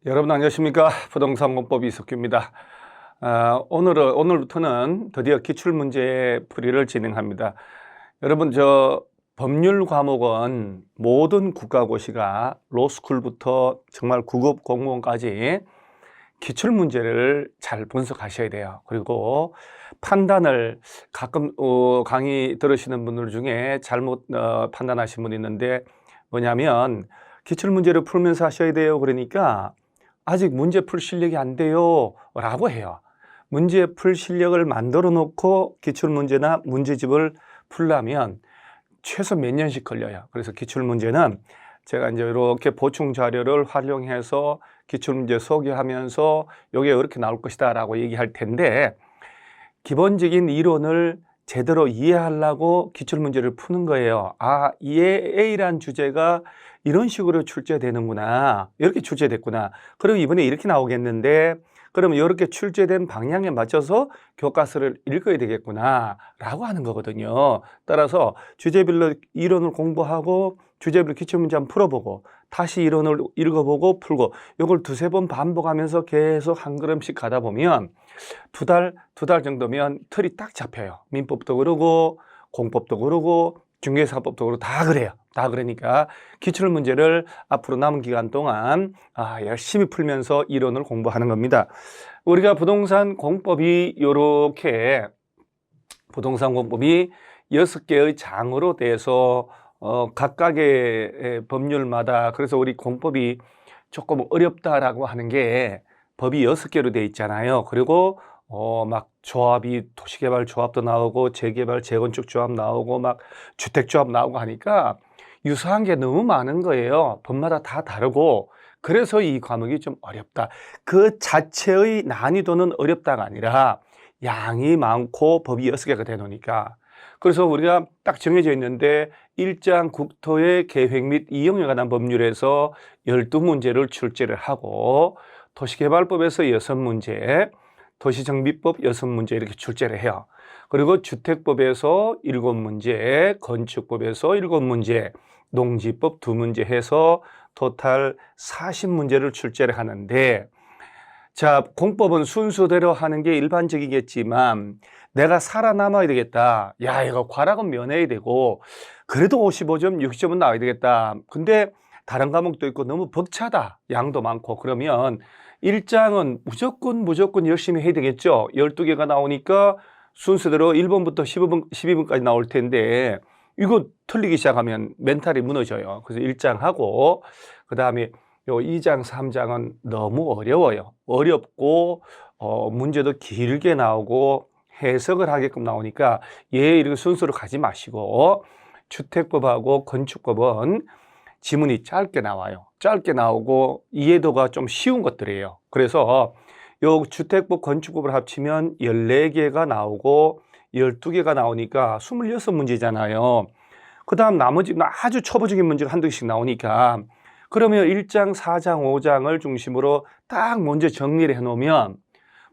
여러분 안녕하십니까? 부동산 공법 이석규입니다. 오늘부터는 드디어 기출문제 풀이를 진행합니다. 여러분 법률 과목은 모든 국가고시가 로스쿨부터 정말 9급 공무원까지 기출문제를 잘 분석하셔야 돼요. 그리고 판단을 가끔 강의 들으시는 분들 중에 잘못 판단하신 분이 있는데 뭐냐면 기출문제를 풀면서 하셔야 돼요. 그러니까 아직 문제 풀 실력이 안 돼요 라고 해요. 문제 풀 실력을 만들어 놓고 기출문제나 문제집을 풀려면 최소 몇 년씩 걸려요. 그래서 기출문제는 제가 이제 이렇게 보충 자료를 활용해서 기출문제 소개하면서 이게 이렇게 나올 것이다 라고 얘기할 텐데, 기본적인 이론을 제대로 이해하려고 기출문제를 푸는 거예요. A란 주제가 이런 식으로 출제되는구나, 이렇게 출제됐구나, 그럼 이번에 이렇게 나오겠는데 그러면 이렇게 출제된 방향에 맞춰서 교과서를 읽어야 되겠구나 라고 하는 거거든요. 따라서 주제별로 이론을 공부하고 주제별로 기출문제 한번 풀어보고 다시 이론을 읽어보고 풀고 이걸 두세 번 반복하면서 계속 한 걸음씩 가다 보면 두 달 정도면 틀이 딱 잡혀요. 민법도 그러고 공법도 그러고 중개사법도 그러고 다 그래요. 다 그러니까 기출문제를 앞으로 남은 기간 동안 열심히 풀면서 이론을 공부하는 겁니다. 우리가 부동산 공법이 이렇게 부동산 공법이 6개의 장으로 돼서 각각의 법률마다, 그래서 우리 공법이 조금 어렵다라고 하는 게 법이 6개로 돼 있잖아요. 그리고 막 조합이 도시개발 조합도 나오고 재개발 재건축 조합 나오고 막 주택조합 나오고 하니까 유사한 게 너무 많은 거예요. 법마다 다 다르고. 그래서 이 과목이 좀 어렵다. 그 자체의 난이도는 어렵다가 아니라 양이 많고 법이 6개가 되노니까. 그래서 우리가 딱 정해져 있는데 1장 국토의 계획 및 이용에 관한 법률에서 12문제를 출제를 하고, 도시개발법에서 6문제, 도시정비법 6문제 이렇게 출제를 해요. 그리고 주택법에서 7문제, 건축법에서 7문제, 농지법 2문제 해서 토탈 40문제를 출제를 하는데, 자, 공법은 순서대로 하는 게 일반적이겠지만 내가 살아남아야 되겠다. 야, 이거 과락은 면해야 되고 그래도 55점, 60점은 나와야 되겠다. 근데 다른 과목도 있고 너무 벅차다. 양도 많고. 그러면 1장은 무조건 열심히 해야 되겠죠. 12개가 나오니까 순서대로 1번부터 12번까지 나올 텐데 이거 틀리기 시작하면 멘탈이 무너져요. 그래서 1장 하고 그다음에 요 2장, 3장은 너무 어려워요. 어렵고 문제도 길게 나오고 해석을 하게끔 나오니까 이렇게 순서로 가지 마시고, 주택법하고 건축법은 지문이 짧게 나와요. 짧게 나오고 이해도가 좀 쉬운 것들이에요. 그래서 요 주택법, 건축법을 합치면 14개가 나오고 12개가 나오니까 26문제잖아요. 그 다음 나머지 아주 초보적인 문제가 한두 개씩 나오니까, 그러면 1장, 4장, 5장을 중심으로 딱 먼저 정리를 해놓으면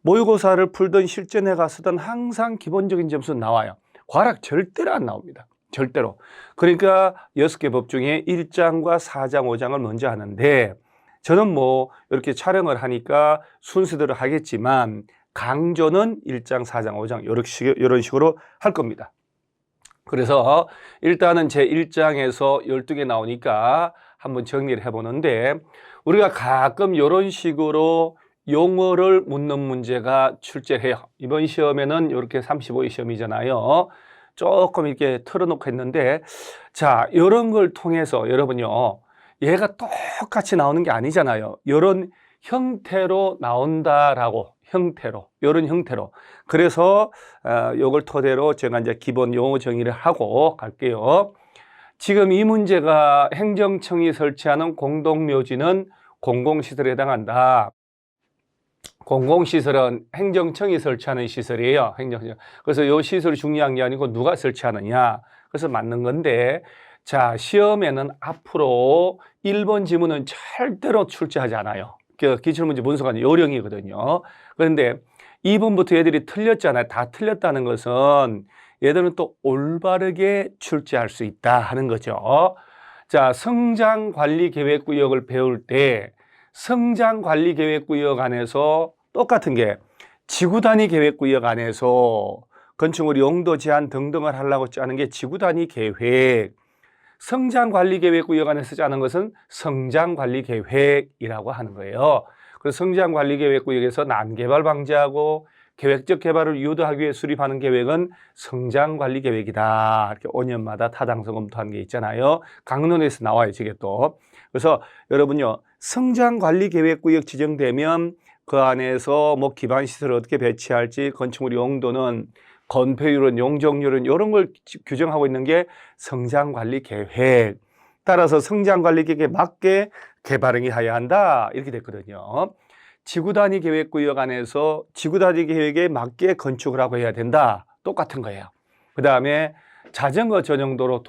모의고사를 풀던 실전에 쓰던 항상 기본적인 점수는 나와요. 과락 절대로 안 나옵니다. 절대로. 그러니까 6개 법 중에 1장과 4장, 5장을 먼저 하는데, 저는 이렇게 촬영을 하니까 순서대로 하겠지만 강조는 1장, 4장, 5장 이런 식으로 할 겁니다. 그래서 일단은 제 1장에서 12개 나오니까 한번 정리를 해보는데, 우리가 가끔 이런 식으로 용어를 묻는 문제가 출제해요. 이번 시험에는 이렇게 35의 시험이잖아요. 조금 이렇게 틀어놓고 했는데, 자, 이런 걸 통해서 여러분요, 얘가 똑같이 나오는 게 아니잖아요. 이런 형태로 나온다라고, 이런 형태로. 그래서 이걸 토대로 제가 이제 기본 용어 정의를 하고 갈게요. 지금 이 문제가 행정청이 설치하는 공동묘지는 공공시설에 해당한다. 공공시설은 행정청이 설치하는 시설이에요. 행정청. 그래서 이 시설이 중요한 게 아니고 누가 설치하느냐. 그래서 맞는 건데, 자, 시험에는 앞으로 1번 지문은 절대로 출제하지 않아요. 기출문제 분석하는 요령이거든요. 그런데 2번부터 얘들이 틀렸잖아요. 다 틀렸다는 것은 얘들은 또 올바르게 출제할 수 있다 하는 거죠. 자, 성장관리계획구역을 배울 때 성장관리계획구역 안에서 똑같은 게 지구단위 계획구역 안에서 건축물 용도 제한 등등을 하려고 짜는 게 지구단위 계획, 성장관리계획구역 안에서 짜는 것은 성장관리계획이라고 하는 거예요. 그래서 성장관리계획구역에서 난개발 방지하고 계획적 개발을 유도하기 위해 수립하는 계획은 성장관리계획이다. 이렇게 5년마다 타당성 검토하는 게 있잖아요. 강론에서 나와요, 이게 또. 그래서 여러분요, 성장관리계획구역 지정되면 그 안에서 뭐 기반시설을 어떻게 배치할지, 건축물 용도는, 건폐율은, 용적률은 이런 걸 규정하고 있는 게 성장관리계획. 따라서 성장관리계획에 맞게 개발행위 해야 한다. 이렇게 됐거든요. 지구단위 계획구역 안에서 지구단위 계획에 맞게 건축을 하고 해야 된다. 똑같은 거예요. 그 다음에 자전거 전용도로,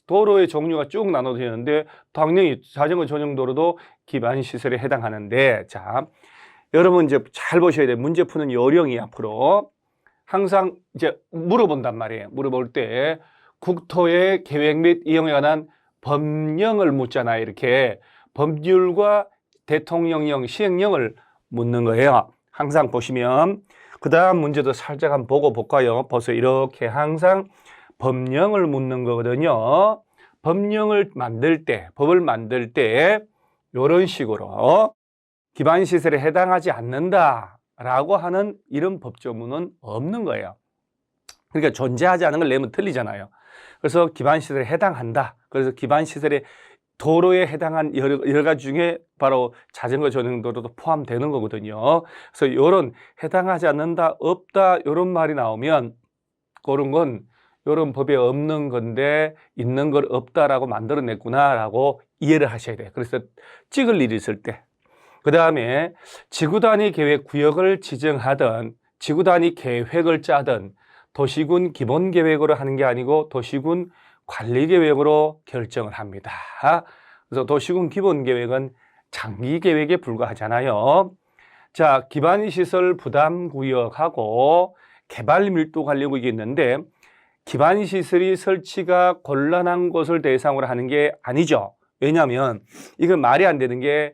도로의 종류가 쭉 나눠져 있는데 당연히 자전거 전용도로도 기반시설에 해당하는데, 자, 여러분 이제 잘 보셔야 돼요. 문제 푸는 요령이 앞으로 항상 이제 물어본단 말이에요. 물어볼 때 국토의 계획 및 이용에 관한 법령을 묻잖아요. 이렇게 법률과 대통령령, 시행령을 묻는 거예요. 항상 보시면. 그 다음 문제도 살짝 한번 보고 볼까요? 벌써 이렇게 항상 법령을 묻는 거거든요. 법령을 만들 때, 법을 만들 때 이런 식으로 기반시설에 해당하지 않는다라고 하는 이런 법조문은 없는 거예요. 그러니까 존재하지 않은 걸 내면 틀리잖아요. 그래서 기반시설에 해당한다. 그래서 기반시설에 도로에 해당한 여러 가지 중에 바로 자전거 전용도로도 포함되는 거거든요. 그래서 이런 해당하지 않는다, 없다 이런 말이 나오면 그런 건 이런 법에 없는 건데 있는 걸 없다라고 만들어냈구나라고 이해를 하셔야 돼요. 그래서 찍을 일이 있을 때. 그 다음에 지구단위 계획 구역을 지정하든 지구단위 계획을 짜든 도시군 기본계획으로 하는 게 아니고 도시군 관리계획으로 결정을 합니다. 그래서 도시군 기본계획은 장기계획에 불과하잖아요. 자, 기반시설 부담구역하고 개발밀도관리구역이 있는데 기반시설이 설치가 곤란한 곳을 대상으로 하는 게 아니죠. 왜냐하면 이건 말이 안 되는 게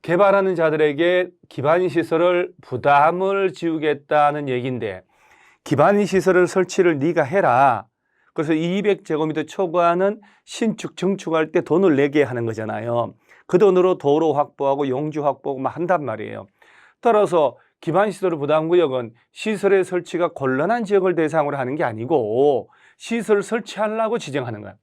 개발하는 자들에게 기반시설을 부담을 지우겠다는 얘기인데 기반시설을 설치를 네가 해라. 그래서 200제곱미터 초과하는 신축, 증축할 때 돈을 내게 하는 거잖아요. 그 돈으로 도로 확보하고 용지 확보하고 막 한단 말이에요. 따라서 기반시설 부담구역은 시설의 설치가 곤란한 지역을 대상으로 하는 게 아니고 시설 설치하려고 지정하는 거야.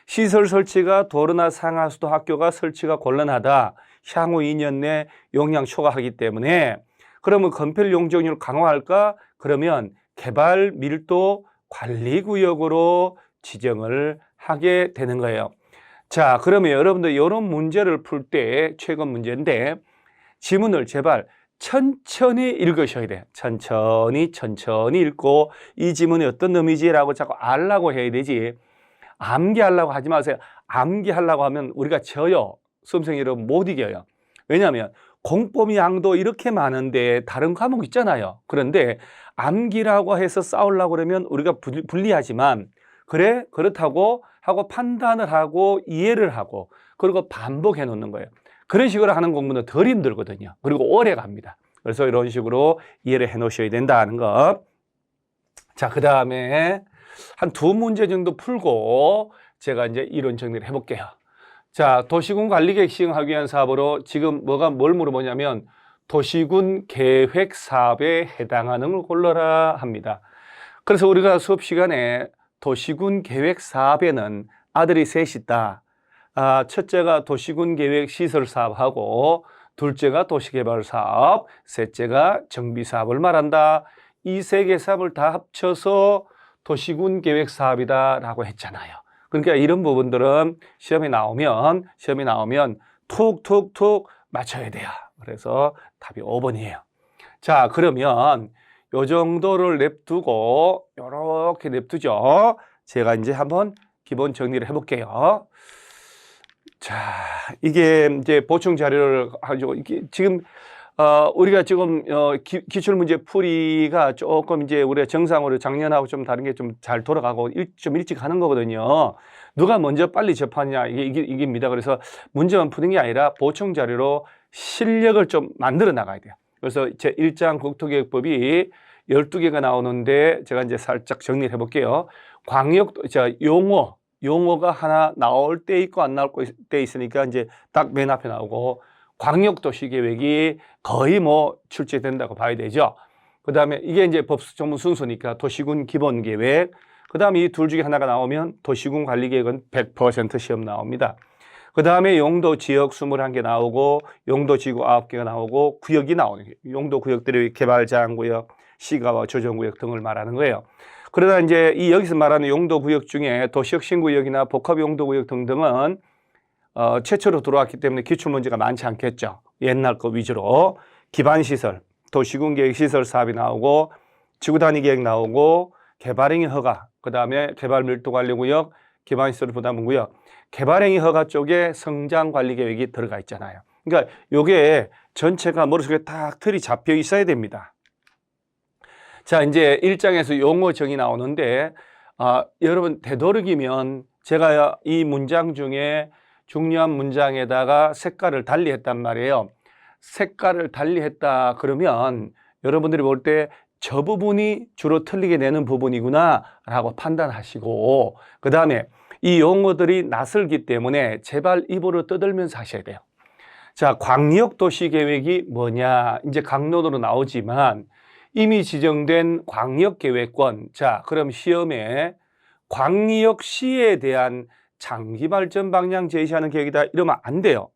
시설 설치가 도로나 상하수도 학교가 설치가 곤란하다. 향후 2년 내 용량 초과하기 때문에 그러면 건폐율 용적률을 강화할까? 그러면 개발 밀도 관리구역으로 지정을 하게 되는 거예요. 자, 그러면 여러분들 이런 문제를 풀 때 최근 문제인데 지문을 제발 천천히 읽으셔야 돼요. 천천히 읽고 이 지문이 어떤 의미지라고 자꾸 알라고 해야 되지 암기하려고 하지 마세요. 암기하려고 하면 우리가 져요. 수험생 여러분 못 이겨요. 왜냐하면 공법 양도 이렇게 많은데 다른 과목 있잖아요. 그런데 암기라고 해서 싸우려고 그러면 우리가 불리하지만 그래 그렇다고 하고 판단을 하고 이해를 하고 그리고 반복해 놓는 거예요. 그런 식으로 하는 공부는 덜 힘들거든요. 그리고 오래 갑니다. 그래서 이런 식으로 이해를 해 놓으셔야 된다는 거. 자, 그 다음에 한 2문제 정도 풀고 제가 이제 이론 정리를 해볼게요. 자, 도시군 관리계획 시행하기 위한 사업으로 지금 뭘 물어보냐면 도시군 계획 사업에 해당하는 걸 골라라 합니다. 그래서 우리가 수업 시간에 도시군 계획 사업에는 아들이 셋이 있다. 첫째가 도시군 계획 시설 사업하고 둘째가 도시개발 사업, 셋째가 정비 사업을 말한다. 이 3개 사업을 다 합쳐서 도시군 계획 사업이다라고 했잖아요. 그러니까 이런 부분들은 시험에 나오면 툭툭툭 맞춰야 돼요. 그래서 답이 5번이에요. 자, 그러면 요 정도를 냅두고 요렇게 냅두죠. 제가 이제 한번 기본 정리를 해볼게요. 자, 이게 이제 보충 자료를 가지고 지금 우리가 지금 기출문제 풀이가 조금 이제 우리가 정상으로 작년하고 좀 다른 게 좀 잘 돌아가고 좀 일찍 하는 거거든요. 누가 먼저 빨리 접하느냐 이게입니다. 그래서 문제만 푸는 게 아니라 보충 자료로 실력을 좀 만들어 나가야 돼요. 그래서 제 1장 국토개혁법이 12개가 나오는데 제가 이제 살짝 정리를 해볼게요. 용어가 하나 나올 때 있고 안 나올 때 있으니까 이제 딱 맨 앞에 나오고, 광역도시계획이 거의 뭐 출제된다고 봐야 되죠. 그 다음에 이게 이제 법수 전문 순서니까 도시군 기본계획, 그 다음에 이 둘 중에 하나가 나오면 도시군 관리계획은 100% 시험 나옵니다. 그 다음에 용도 지역 21개 나오고, 용도 지구 9개가 나오고, 구역이 나오는 거예요. 용도 구역들이 개발 제한구역, 시가와 조정구역 등을 말하는 거예요. 그러다 이제 이 여기서 말하는 용도 구역 중에 도시혁신구역이나 복합용도구역 등등은 최초로 들어왔기 때문에 기출문제가 많지 않겠죠. 옛날 거 위주로. 기반시설, 도시군계획시설 사업이 나오고, 지구단위계획 나오고, 개발행위 허가, 그 다음에 개발밀도관리구역, 기반시설 부담구역, 개발행위 허가 쪽에 성장관리계획이 들어가 있잖아요. 그러니까 요게 전체가 머릿속에 딱 틀이 잡혀 있어야 됩니다. 자, 이제 1장에서 용어 정의 나오는데, 여러분 되도록이면 제가 이 문장 중에 중요한 문장에다가 색깔을 달리 했단 말이에요. 색깔을 달리 했다 그러면 여러분들이 볼 때 저 부분이 주로 틀리게 되는 부분이구나 라고 판단하시고, 그 다음에 이 용어들이 낯설기 때문에 제발 입으로 떠들면서 하셔야 돼요. 자, 광역도시계획이 뭐냐, 이제 강론으로 나오지만 이미 지정된 광역계획권. 자, 그럼 시험에 광역시에 대한 장기발전 방향 제시하는 계획이다 이러면 안 돼요.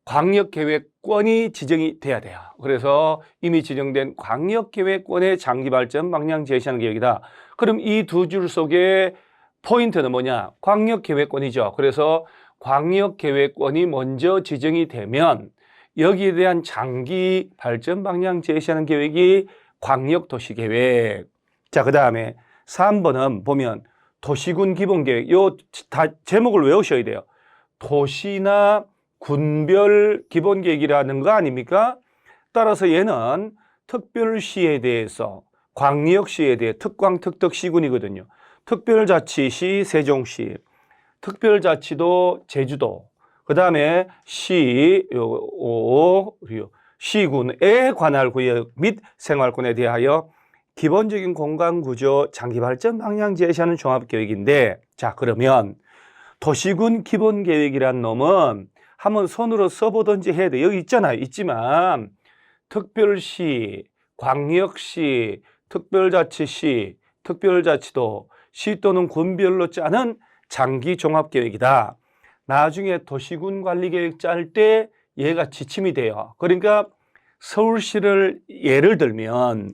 광역계획권이 지정이 돼야 돼요. 그래서 이미 지정된 광역계획권의 장기발전 방향 제시하는 계획이다. 그럼 이 두 줄 속에 포인트는 뭐냐? 광역계획권이죠. 그래서 광역계획권이 먼저 지정이 되면 여기에 대한 장기 발전 방향 제시하는 계획이 광역도시계획. 자, 그 다음에 3번은 보면 도시군 기본계획. 요 다 제목을 외우셔야 돼요. 도시나 군별 기본계획이라는 거 아닙니까? 따라서 얘는 특별시에 대해서, 광역시에 대해 특광 특특시군이거든요. 특별자치시 세종시, 특별자치도 제주도, 그 다음에 시군에 관할 구역 및 생활권에 대하여 기본적인 공간구조 장기발전 방향 제시하는 종합계획인데, 자, 그러면 도시군 기본계획이란 놈은 한번 손으로 써보든지 해야 돼. 여기 있잖아요. 있지만 특별시, 광역시, 특별자치시, 특별자치도, 시 또는 군별로 짜는 장기 종합계획이다. 나중에 도시군 관리계획 짤 때 얘가 지침이 돼요. 그러니까 서울시를 예를 들면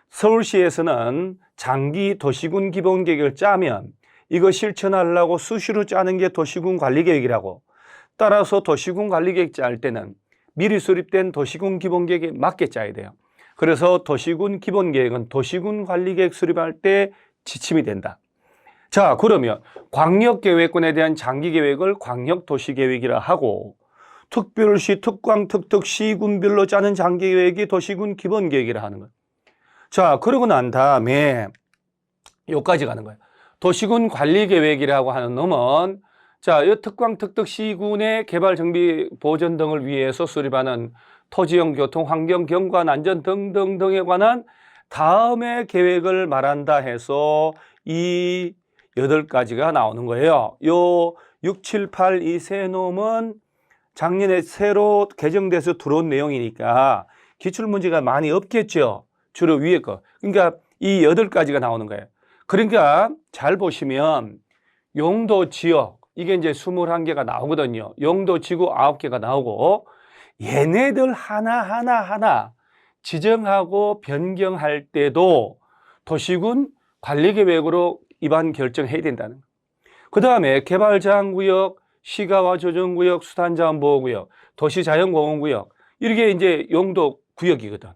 서울시에서는 장기 도시군 기본계획을 짜면 이거 실천하려고 수시로 짜는 게 도시군 관리계획이라고. 따라서 도시군 관리계획 짤 때는 미리 수립된 도시군 기본계획에 맞게 짜야 돼요. 그래서 도시군 기본계획은 도시군 관리계획 수립할 때 지침이 된다. 자, 그러면 광역계획권에 대한 장기계획을 광역도시계획이라 하고, 특별시, 특광, 특특, 시군별로 짜는 장기계획이 도시군 기본계획이라 하는 거예요. 자, 그러고 난 다음에 여기까지 가는 거예요. 도시군 관리계획이라고 하는 놈은, 자, 이 특광, 특특, 시군의 개발, 정비, 보전 등을 위해서 수립하는 토지형, 교통, 환경, 경관, 안전 등등등에 관한 다음의 계획을 말한다 해서 이 8가지가 나오는 거예요. 요 6, 7, 8 이 세 놈은 작년에 새로 개정돼서 들어온 내용이니까 기출문제가 많이 없겠죠. 주로 위에 거. 그러니까 이 8가지가 나오는 거예요. 그러니까 잘 보시면 용도 지역, 이게 이제 21개가 나오거든요. 용도 지구 9개가 나오고, 얘네들 하나 지정하고 변경할 때도 도시군 관리계획으로 입안 결정해야 된다는 거예요. 그 다음에 개발제한구역, 시가와 조정구역, 수단자원보호구역, 도시자연공원구역, 이렇게 이제 용도 구역이거든.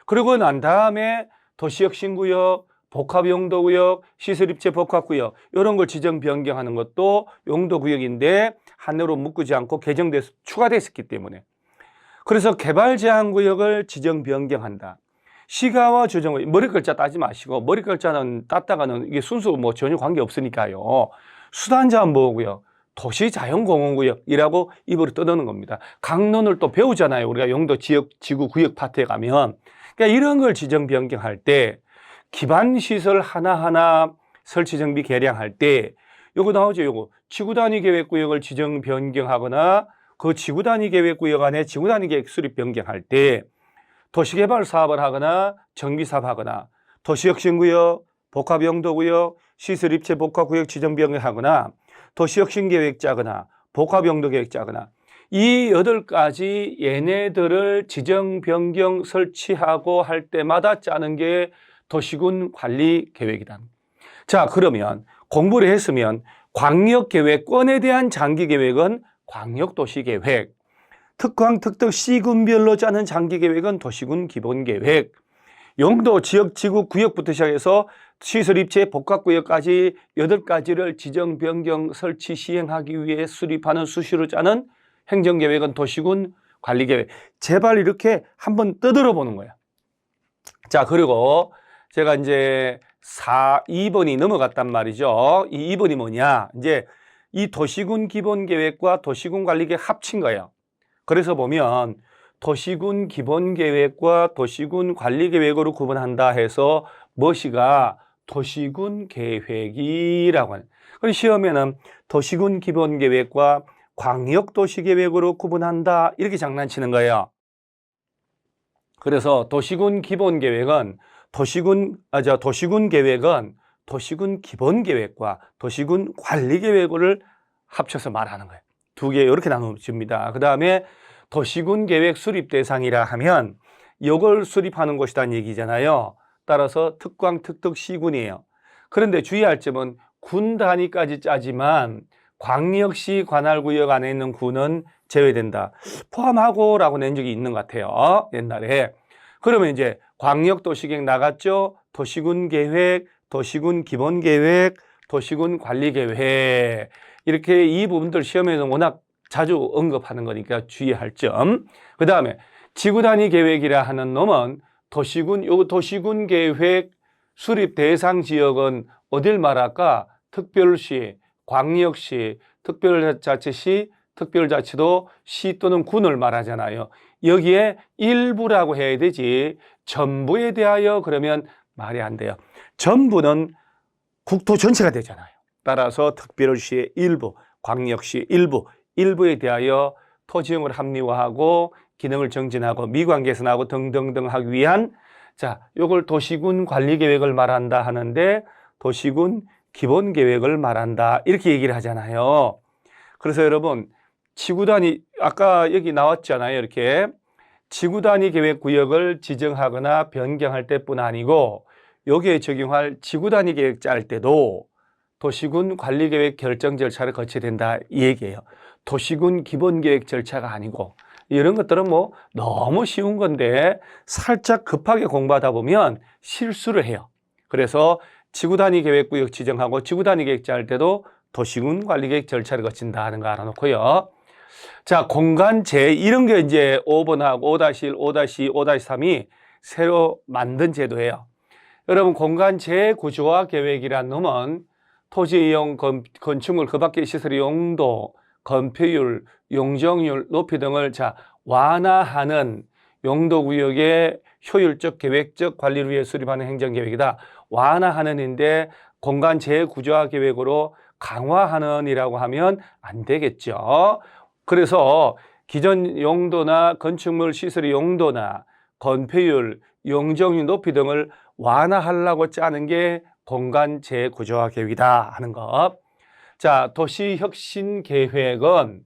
그러고 난 다음에 도시혁신구역, 복합용도구역, 시설입체 복합구역, 이런 걸 지정 변경하는 것도 용도구역인데 하나로 묶지 않고 개정돼서 추가됐었기 때문에. 그래서 개발제한구역을 지정 변경한다. 시가와 조정을 머리 글자 따지 마시고, 머리 글자는 땄다가는 이게 순수 뭐 전혀 관계 없으니까요. 수단자원보호구역, 도시자연공원구역이라고 입으로 떠드는 겁니다. 강론을 또 배우잖아요. 우리가 용도 지역 지구 구역 파트에 가면. 그러니까 이런 걸 지정 변경할 때 기반시설 하나하나 설치 정비 개량할 때 요거 나오죠. 요거 지구단위 계획구역을 지정 변경하거나 그 지구단위 계획구역 안에 지구단위 계획 수립 변경할 때 도시개발 사업을 하거나 정비사업 하거나 도시혁신구역, 복합용도구역, 시설입체 복합구역 지정 변경하거나 도시혁신계획 짜거나 복합용도계획 짜거나 이 8가지 얘네들을 지정 변경 설치하고 할 때마다 짜는 게 도시군 관리 계획이다. 자, 그러면 공부를 했으면 광역계획권에 대한 장기계획은 광역도시계획, 특광, 특특, 시군별로 짜는 장기계획은 도시군 기본계획, 용도, 지역, 지구, 구역부터 시작해서 시설 입체, 복합구역까지 8가지를 지정, 변경, 설치, 시행하기 위해 수립하는 수시로 짜는 행정계획은 도시군 관리계획. 제발 이렇게 한번 떠들어 보는 거야. 자, 그리고 제가 이제 2번이 넘어갔단 말이죠. 이 2번이 뭐냐. 이제 이 도시군 기본계획과 도시군 관리계획 합친 거예요. 그래서 보면 도시군 기본계획과 도시군 관리계획으로 구분한다 해서 뭐시가 도시군 계획이라고 하는. 그리고 시험에는 도시군 기본계획과 광역도시계획으로 구분한다 이렇게 장난치는 거예요. 그래서 도시군 기본계획은 도시군 계획은 도시군 기본계획과 도시군 관리계획을 합쳐서 말하는 거예요. 두 개 이렇게 나눠집니다. 그 다음에 도시군 계획 수립 대상이라 하면 이걸 수립하는 곳이라는 얘기잖아요. 따라서 특광, 특특, 시군이에요. 그런데 주의할 점은 군 단위까지 짜지만 광역시 관할구역 안에 있는 군은 제외된다. 포함하고 라고 낸 적이 있는 것 같아요. 옛날에. 그러면 이제 광역도시계획 나갔죠. 도시군 계획, 도시군 기본계획, 도시군 관리계획. 이렇게 이 부분들 시험에서 워낙 자주 언급하는 거니까 주의할 점. 그 다음에 지구단위 계획이라 하는 놈은 도시군 계획 수립 대상 지역은 어딜 말할까? 특별시, 광역시, 특별자치시, 특별자치도 시 또는 군을 말하잖아요. 여기에 일부라고 해야 되지 전부에 대하여 그러면 말이 안 돼요. 전부는 국토 전체가 되잖아요. 따라서 특별시의 일부, 광역시 일부, 일부에 대하여 토지용을 합리화하고 기능을 정진하고 미관 개선하고 등등등 하기 위한 요걸 도시군 관리계획을 말한다 하는데 도시군 기본계획을 말한다 이렇게 얘기를 하잖아요. 그래서 여러분 지구단위 아까 여기 나왔잖아요. 이렇게 지구단위 계획구역을 지정하거나 변경할 때뿐 아니고 여기에 적용할 지구단위 계획 짤 때도 도시군 관리계획 결정 절차를 거쳐야 된다 이 얘기예요. 도시군 기본계획 절차가 아니고 이런 것들은 뭐 너무 쉬운 건데 살짝 급하게 공부하다 보면 실수를 해요. 그래서 지구단위 계획구역 지정하고 지구단위 계획 짤 때도 도시군 관리계획 절차를 거친다 하는 거 알아놓고요. 자, 공간제 이런 게 이제 5번하고 5-1, 5-2, 5-3이 새로 만든 제도예요. 여러분 공간제 구조화 계획이란 놈은 토지 이용 건축물 그 밖의 시설의 용도, 건폐율, 용적률, 높이 등을 완화하는 용도구역의 효율적 계획적 관리를 위해 수립하는 행정계획이다. 완화하는인데 공간 재구조화 계획으로 강화하는 이라고 하면 안 되겠죠. 그래서 기존 용도나 건축물 시설의 용도나 건폐율, 용적률 높이 등을 완화하려고 짜는 게 공간 재구조화 계획이다 하는 것. 자, 도시혁신 계획은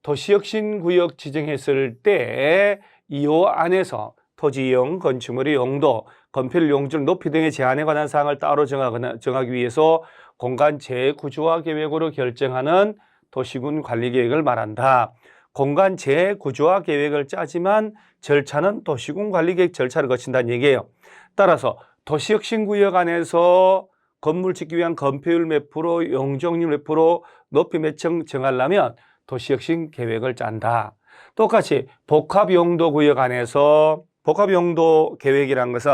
도시혁신구역 지정했을 때 이 안에서 토지 이용, 건축물의 용도, 건폐율, 용적, 높이 등의 제한에 관한 사항을 따로 정하기 위해서 공간 재구조화 계획으로 결정하는 도시군 관리계획을 말한다. 공간 재구조화 계획을 짜지만 절차는 도시군 관리계획 절차를 거친다는 얘기예요. 따라서 도시혁신구역 안에서 건물 짓기 위한 건폐율 몇 프로, 용적률 몇 프로, 높이 몇 층 정하려면 도시혁신 계획을 짠다. 똑같이 복합용도구역 안에서 복합용도 계획이라는 것은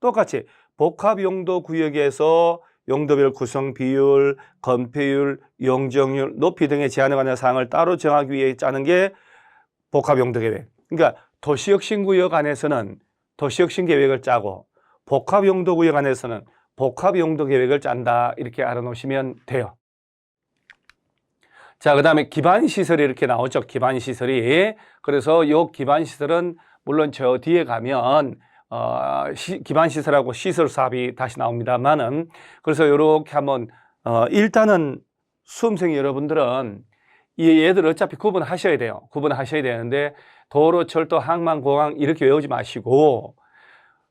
똑같이 복합용도구역에서 용도별 구성 비율, 건폐율, 용적률, 높이 등의 제한에 관한 사항을 따로 정하기 위해 짜는 게 복합용도계획. 그러니까 도시혁신구역 안에서는 도시혁신계획을 짜고 복합용도구역 안에서는 복합용도계획을 짠다. 이렇게 알아놓으시면 돼요. 자, 그 다음에 기반시설이 이렇게 나오죠. 기반시설이. 그래서 이 기반시설은 물론 저 뒤에 가면 기반시설하고 시설사업이 다시 나옵니다만은, 그래서 이렇게 한번 일단은 수험생 여러분들은 얘들 어차피 구분하셔야 돼요. 구분하셔야 되는데 도로, 철도, 항만, 공항 이렇게 외우지 마시고,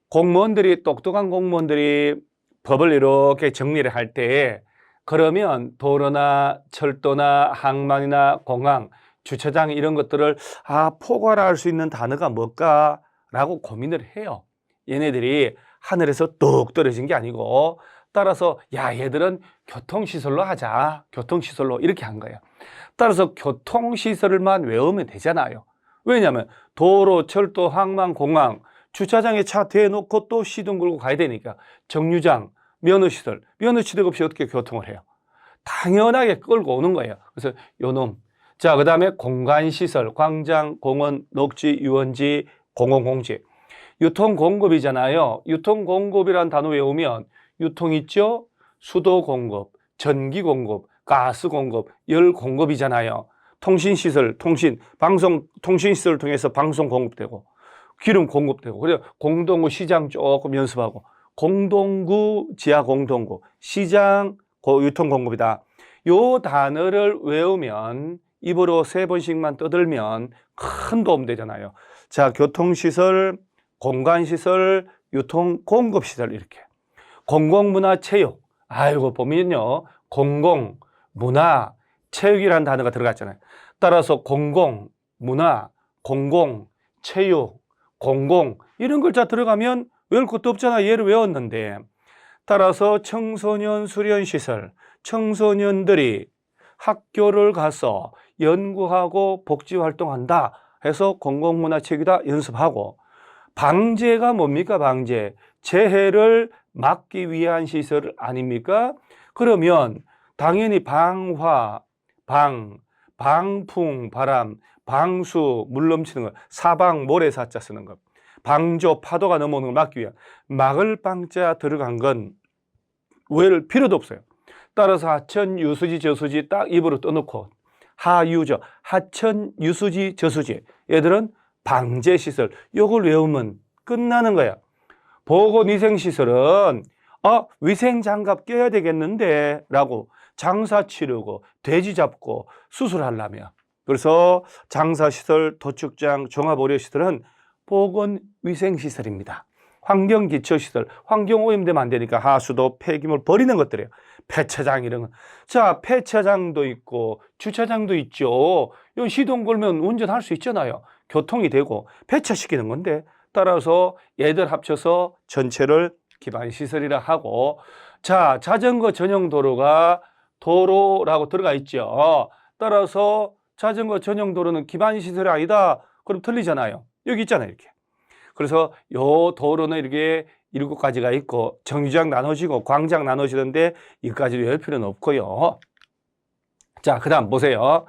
공무원들이, 똑똑한 공무원들이 법을 이렇게 정리를 할 때, 그러면 도로나 철도나 항만이나 공항, 주차장 이런 것들을 포괄할 수 있는 단어가 뭘까? 라고 고민을 해요. 얘네들이 하늘에서 뚝 떨어진 게 아니고, 따라서 야, 얘들은 교통시설로 하자. 교통시설로 이렇게 한 거예요. 따라서 교통시설만 외우면 되잖아요. 왜냐하면 도로, 철도, 항만, 공항, 주차장에 차 대놓고 또 시동 걸고 가야 되니까 정류장, 면허시설, 면허취득 없이 어떻게 교통을 해요? 당연하게 끌고 오는 거예요. 그래서 요놈. 자, 그 다음에 공간시설, 광장, 공원, 녹지, 유원지, 공공공지. 유통공급이잖아요. 유통공급이라는 단어 외우면 유통 있죠? 수도공급, 전기공급, 가스공급, 열공급이잖아요. 통신시설, 방송, 통신시설을 통해서 방송 공급되고 기름 공급되고, 그래서 공동구 시장 조금 연습하고, 공동구, 지하 공동구, 시장, 유통 공급이다. 요 단어를 외우면 입으로 3번씩만 떠들면 큰 도움 되잖아요. 자, 교통시설, 공간시설, 유통 공급시설 이렇게. 공공문화 체육. 아이고 보면요. 공공, 문화, 체육이라는 단어가 들어갔잖아요. 따라서 공공, 문화, 공공, 체육, 공공 이런 글자 들어가면 외울 것도 없잖아. 얘를 외웠는데. 따라서 청소년 수련시설, 청소년들이 학교를 가서 연구하고 복지활동한다 해서 공공문화체육이다 연습하고, 방제가 뭡니까? 방제. 재해를 막기 위한 시설 아닙니까? 그러면 당연히 방화, 방풍, 바람, 방수, 물 넘치는 것, 사방, 모래사자 쓰는 것, 방조, 파도가 넘어오는 걸 막기 위한, 막을 방자 들어간 건 외울 필요도 없어요. 따라서 하천, 유수지, 저수지 딱 입으로 떠놓고 하유저, 하천, 유수지, 저수지 얘들은 방제시설 요걸 외우면 끝나는 거야. 보건위생시설은 위생장갑 껴야 되겠는데 라고 장사 치르고 돼지 잡고 수술하려면, 그래서 장사시설, 도축장, 종합의료시설은 보건위생시설입니다. 환경기초시설, 환경오염되면 안 되니까 하수도, 폐기물 버리는 것들이에요. 폐차장 이런 거. 자, 폐차장도 있고 주차장도 있죠. 요 시동 걸면 운전할 수 있잖아요. 교통이 되고 폐차시키는 건데, 따라서 얘들 합쳐서 전체를 기반시설이라 하고, 자, 자전거 전용 도로가 도로라고 들어가 있죠. 따라서 자전거 전용 도로는 기반시설이 아니다. 그럼 틀리잖아요. 여기 있잖아요, 이렇게. 그래서 요 도로는 이렇게 7가지가 있고 정류장 나눠지고 광장 나눠지는데 이것까지 외울 필요는 없고요. 자, 그 다음 보세요.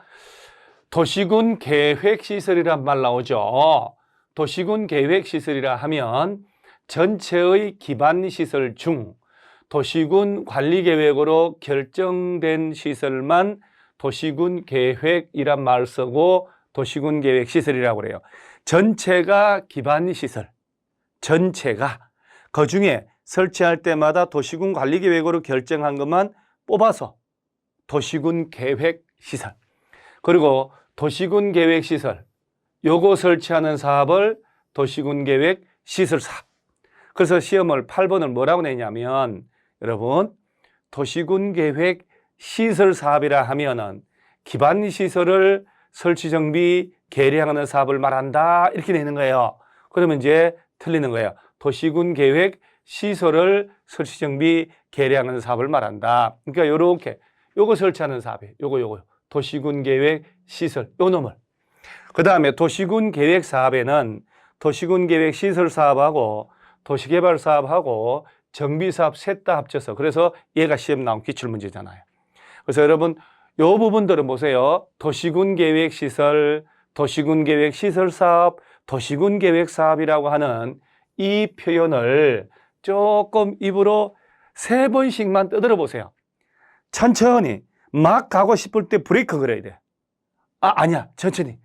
도시군 계획시설이란 말 나오죠. 도시군 계획시설이라 하면 전체의 기반시설 중 도시군 관리계획으로 결정된 시설만 도시군 계획이란 말을 쓰고 도시군 계획시설이라고 그래요. 전체가 기반시설, 전체가 그 중에 설치할 때마다 도시군 관리계획으로 결정한 것만 뽑아서 도시군 계획시설, 그리고 도시군 계획시설 요거 설치하는 사업을 도시군 계획 시설 사업. 그래서 시험을 8번을 뭐라고 내냐면, 여러분 도시군 계획 시설 사업이라 하면은 기반 시설을 설치 정비 개량하는 사업을 말한다 이렇게 내는 거예요. 그러면 이제 틀리는 거예요. 도시군 계획 시설을 설치 정비 개량하는 사업을 말한다. 그러니까 요렇게 요거 설치하는 사업이 요거 도시군 계획 시설 요 놈을. 그 다음에 도시군 계획 사업에는 도시군 계획 시설 사업하고 도시개발 사업하고 정비사업 셋 다 합쳐서 그래서 얘가 시험 나온 기출문제잖아요. 그래서 여러분 요 부분들은 보세요. 도시군계획시설, 도시군계획시설사업, 도시군계획사업이라고 하는 이 표현을 조금 입으로 3번씩만 떠들어 보세요. 천천히 막 가고 싶을 때 브레이크 걸어야 돼. 아니야. 천천히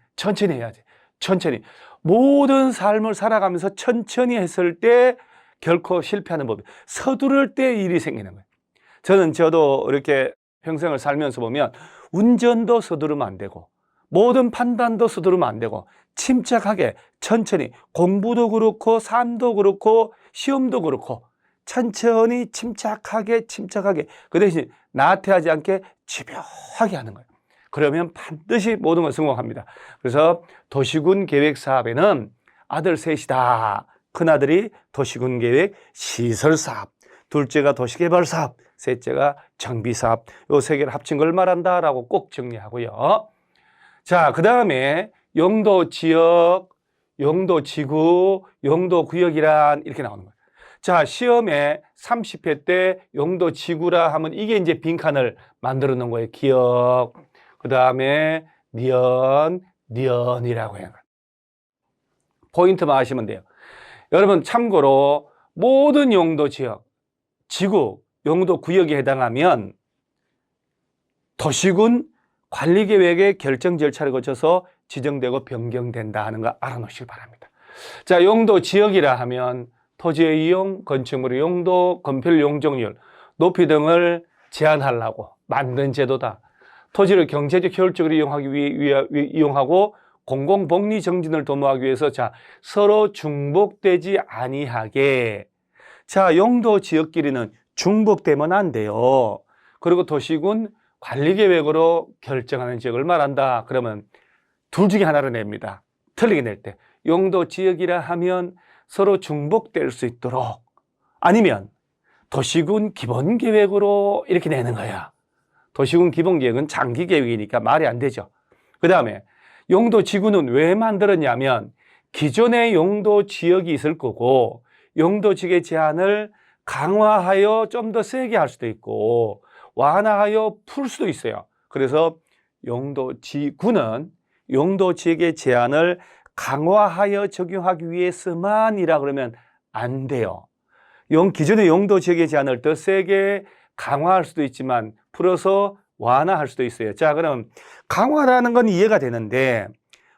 해야지. 천천히. 모든 삶을 살아가면서 천천히 했을 때 결코 실패하는 법이에요. 서두를 때 일이 생기는 거예요. 저도 이렇게 평생을 살면서 보면 운전도 서두르면 안 되고 모든 판단도 서두르면 안 되고 침착하게 천천히 공부도 그렇고 삶도 그렇고 시험도 그렇고 천천히 침착하게 그 대신 나태하지 않게 집요하게 하는 거예요. 그러면 반드시 모든 걸 성공합니다. 그래서 도시군 계획 사업에는 아들 셋이다. 큰아들이 도시군 계획 시설 사업, 둘째가 도시개발 사업, 셋째가 정비 사업. 요 세 개를 합친 걸 말한다라고 꼭 정리하고요. 자, 그 다음에 용도 지역, 용도 지구, 용도 구역이란 이렇게 나오는 거예요. 자, 시험에 30회 때 용도 지구라 하면 이게 이제 빈칸을 만들어 놓은 거예요. 기억. 그 다음에 니언이라고 해요. 포인트만 하시면 돼요. 여러분 참고로 모든 용도 지역, 지구, 용도 구역에 해당하면 도시군 관리계획의 결정 절차를 거쳐서 지정되고 변경된다 하는 거 알아놓으시기 바랍니다. 자, 용도 지역이라 하면 토지의 이용, 건축물의 용도, 건폐율 용적률, 높이 등을 제한하려고 만든 제도다. 토지를 경제적 효율적으로 이용하고 공공복리 정진을 도모하기 위해서 서로 중복되지 아니하게. 자, 용도 지역끼리는 중복되면 안 돼요. 그리고 도시군 관리계획으로 결정하는 지역을 말한다. 그러면 둘 중에 하나를 냅니다. 틀리게 낼 때. 용도 지역이라 하면 서로 중복될 수 있도록, 아니면 도시군 기본계획으로 이렇게 내는 거야. 도시군 기본계획은 장기계획이니까 말이 안 되죠. 그 다음에 용도 지구는 왜 만들었냐면 기존의 용도 지역이 있을 거고 용도 지역의 제한을 강화하여 좀 더 세게 할 수도 있고 완화하여 풀 수도 있어요. 그래서 용도 지구는 용도 지역의 제한을 강화하여 적용하기 위해서만이라 그러면 안 돼요. 기존의 용도 지역의 제한을 더 세게 강화할 수도 있지만 풀어서 완화할 수도 있어요. 자, 그럼 강화라는 건 이해가 되는데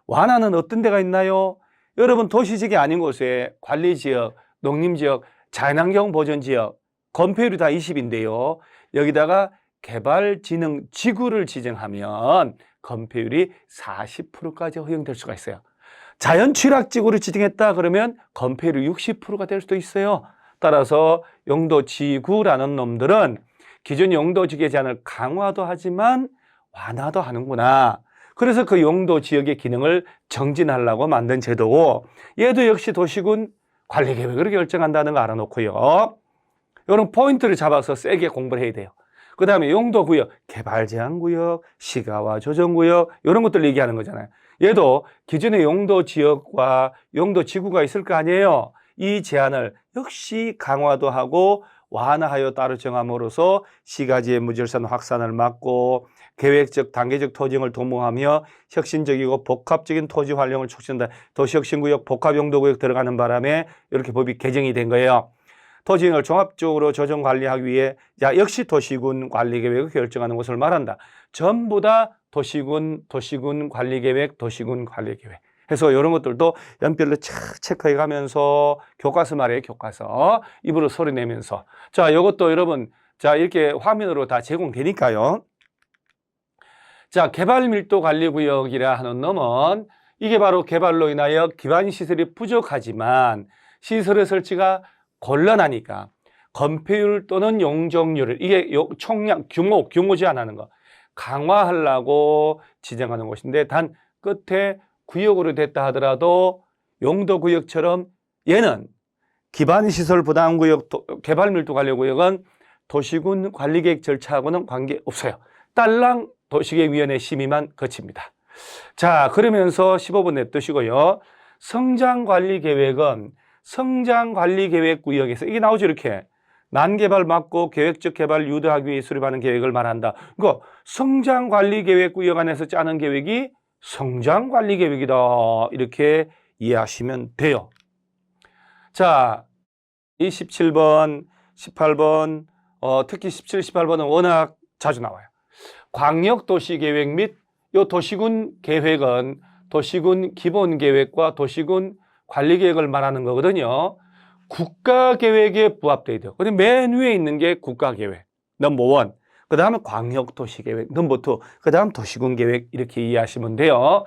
완화는 어떤 데가 있나요? 여러분 도시지역이 아닌 곳에 관리지역, 농림지역, 자연환경 보전지역, 건폐율이 다 20인데요. 여기다가 개발진흥지구를 지정하면 건폐율이 40%까지 허용될 수가 있어요. 자연취락지구를 지정했다 그러면 건폐율이 60%가 될 수도 있어요. 따라서 용도지구라는 놈들은 기존 용도지역의 제한을 강화도 하지만 완화도 하는구나. 그래서 그 용도지역의 기능을 정진하려고 만든 제도고 얘도 역시 도시군 관리계획으로 결정한다는 거 알아놓고요. 이런 포인트를 잡아서 세게 공부를 해야 돼요. 그 다음에 용도구역, 개발제한구역, 시가와 조정구역 이런 것들 얘기하는 거잖아요. 얘도 기존의 용도지역과 용도지구가 있을 거 아니에요. 이 제한을 역시 강화도 하고 완화하여 따로 정함으로써 시가지의 무질서한 확산을 막고 계획적, 단계적 토지형을 도모하며 혁신적이고 복합적인 토지 활용을 촉진한다. 도시혁신구역, 복합용도구역 들어가는 바람에 이렇게 법이 개정이 된 거예요. 토지형을 종합적으로 조정 관리하기 위해 역시 도시군 관리계획을 결정하는 것을 말한다. 전부 다 도시군 관리계획, 도시군 관리계획. 해서 이런 것들도 연필로 착 체크해 가면서 교과서 말이에요, 교과서. 입으로 소리 내면서. 자, 이것도 여러분, 이렇게 화면으로 다 제공되니까요. 자, 개발밀도관리구역이라 하는 놈은 이게 바로 개발로 인하여 기반시설이 부족하지만 시설의 설치가 곤란하니까 건폐율 또는 용적률을 이게 총량, 규모 제한하는 거 강화하려고 지정하는 곳인데 단 끝에 구역으로 됐다 하더라도 용도구역처럼 얘는 기반시설 부담구역, 개발밀도관리구역은 도시군 관리계획 절차하고는 관계없어요. 딸랑 도시계획위원회 심의만 거칩니다. 자, 그러면서 15분 냅두시고요. 성장관리계획은 성장관리계획구역에서 이게 나오죠, 이렇게. 난개발 막고 계획적 개발을 유도하기 위해 수립하는 계획을 말한다. 그러니까 성장관리계획구역 안에서 짜는 계획이 성장관리계획이다. 이렇게 이해하시면 돼요. 자, 이 17번, 18번, 특히 17, 18번은 워낙 자주 나와요. 광역도시계획 및 요 도시군 계획은 도시군 기본계획과 도시군 관리계획을 말하는 거거든요. 국가계획에 부합돼야 돼요. 그리고 맨 위에 있는 게 국가계획, 넘버 1. 그 다음에 광역도시계획, 넘버 2. 그 다음 도시군계획 이렇게 이해하시면 돼요.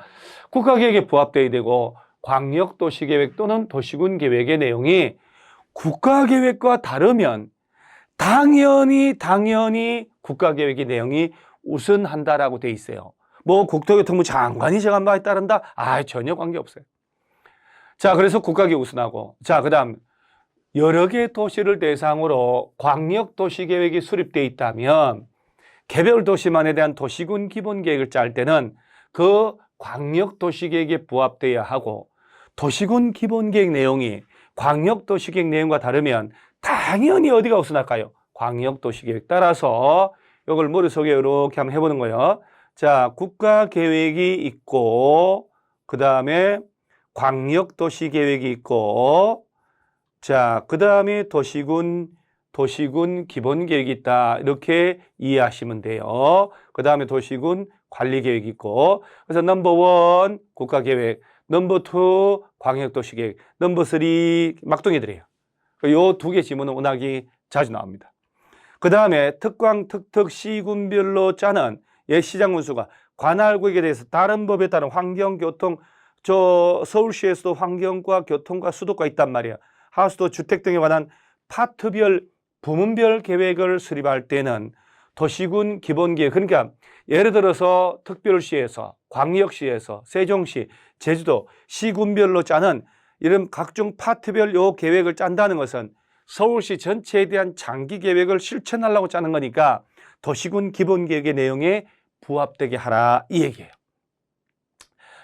국가계획에 부합돼야 되고 광역도시계획 또는 도시군계획의 내용이 국가계획과 다르면 당연히 국가계획의 내용이 우선한다라고 돼 있어요. 뭐 국토교통부 장관이 정한 바에 따른다? 전혀 관계없어요. 자, 그래서 국가계획 우선하고, 자, 그 다음 여러 개의 도시를 대상으로 광역도시계획이 수립되어 있다면 개별 도시만에 대한 도시군 기본계획을 짤 때는 그 광역도시계획에 부합돼야 하고, 도시군 기본계획 내용이 광역도시계획 내용과 다르면 당연히 어디가 우선할까요? 광역도시계획. 따라서 이걸 머릿속에 이렇게 한번 해보는 거예요. 자, 국가계획이 있고, 그 다음에 광역도시계획이 있고, 자, 그 다음에 도시군 기본계획이 있다. 이렇게 이해하시면 돼요. 그 다음에 도시군 관리계획이 있고, 그래서 넘버 1 국가계획, 넘버 2 광역도시계획, 넘버 3 막둥이들이에요. 요 두 개 지문은 워낙이 자주 나옵니다. 그 다음에 특광, 특특, 시군별로 짜는 시장군수가 관할구역에 대해서 다른 법에 따른 환경, 교통, 서울시에서도 환경과 교통과 수도가 있단 말이에요. 하수도, 주택 등에 관한 파트별, 부문별 계획을 수립할 때는 도시군 기본계획, 그러니까 예를 들어서 특별시에서, 광역시에서, 세종시, 제주도, 시군별로 짜는 이런 각종 파트별 요 계획을 짠다는 것은 서울시 전체에 대한 장기 계획을 실천하려고 짜는 거니까 도시군 기본계획의 내용에 부합되게 하라 이 얘기예요.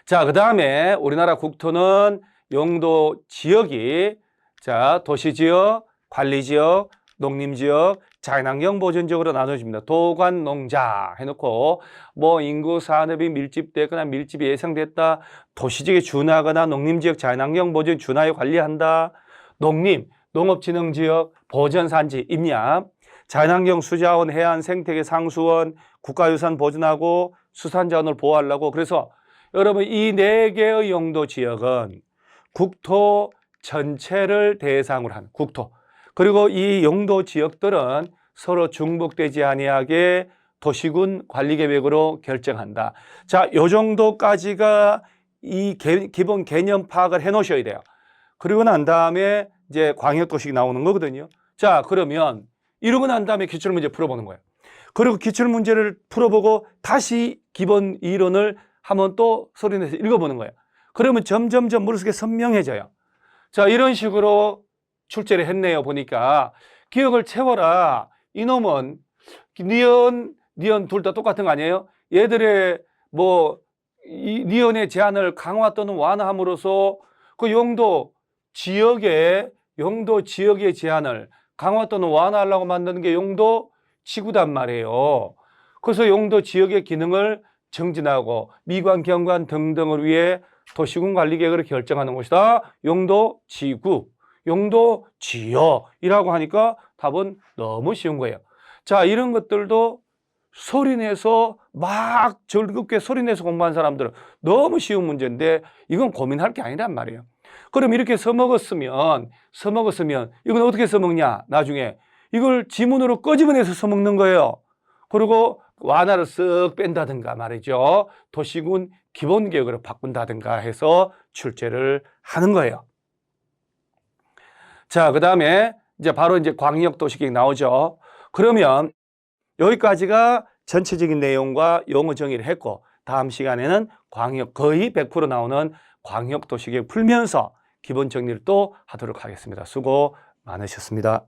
자, 그 다음에 우리나라 국토는 용도 지역이 자, 도시지역, 관리지역, 농림지역, 자연환경 보존지역으로 나눠집니다. 도관, 농자 해놓고 뭐 인구 산업이 밀집되거나 밀집이 예상됐다. 도시지역에 준하거나 농림지역 자연환경 보존 준하에 관리한다. 농림, 농업진흥지역, 보전산지, 임야, 자연환경 수자원, 해안, 생태계, 상수원, 국가유산 보존하고 수산자원을 보호하려고. 그래서 여러분 이 4개의 용도지역은 국토 전체를 대상으로 하는 국토. 그리고 이 용도 지역들은 서로 중복되지 아니하게 도시군 관리계획으로 결정한다. 자, 요 정도까지가 이 기본 개념 파악을 해 놓으셔야 돼요. 그리고 난 다음에 이제 광역도시 나오는 거거든요. 자, 그러면 이러고 난 다음에 기출문제 풀어보는 거예요. 그리고 기출문제를 풀어보고 다시 기본 이론을 한번 또 소리내서 읽어보는 거예요. 그러면 점점 머릿속에 선명해져요. 자, 이런 식으로 출제를 했네요. 보니까 기억을 채워라. 이놈은 니은 둘 다 똑같은 거 아니에요? 얘들의 뭐 이 니은의 제한을 강화 또는 완화함으로써 그 용도 지역의 제한을 강화 또는 완화하려고 만드는 게 용도 지구단 말이에요. 그래서 용도 지역의 기능을 정진하고 미관, 경관 등등을 위해 도시군 관리계획을 결정하는 것이다. 용도 지구, 용도 지역이라고 하니까 답은 너무 쉬운 거예요. 자, 이런 것들도 소리내서 막 즐겁게 소리내서 공부한 사람들은 너무 쉬운 문제인데 이건 고민할 게 아니란 말이에요. 그럼 이렇게 써먹었으면 이건 어떻게 써먹냐? 나중에 이걸 지문으로 끄집어내서 써먹는 거예요. 그리고 완화를 쓱 뺀다든가 말이죠. 도시군 기본계획으로 바꾼다든가 해서 출제를 하는 거예요. 자, 그 다음에 이제 바로 이제 광역도시계획 나오죠. 그러면 여기까지가 전체적인 내용과 용어 정의를 했고, 다음 시간에는 거의 100% 나오는 광역도시계획 풀면서 기본 정리를 또 하도록 하겠습니다. 수고 많으셨습니다.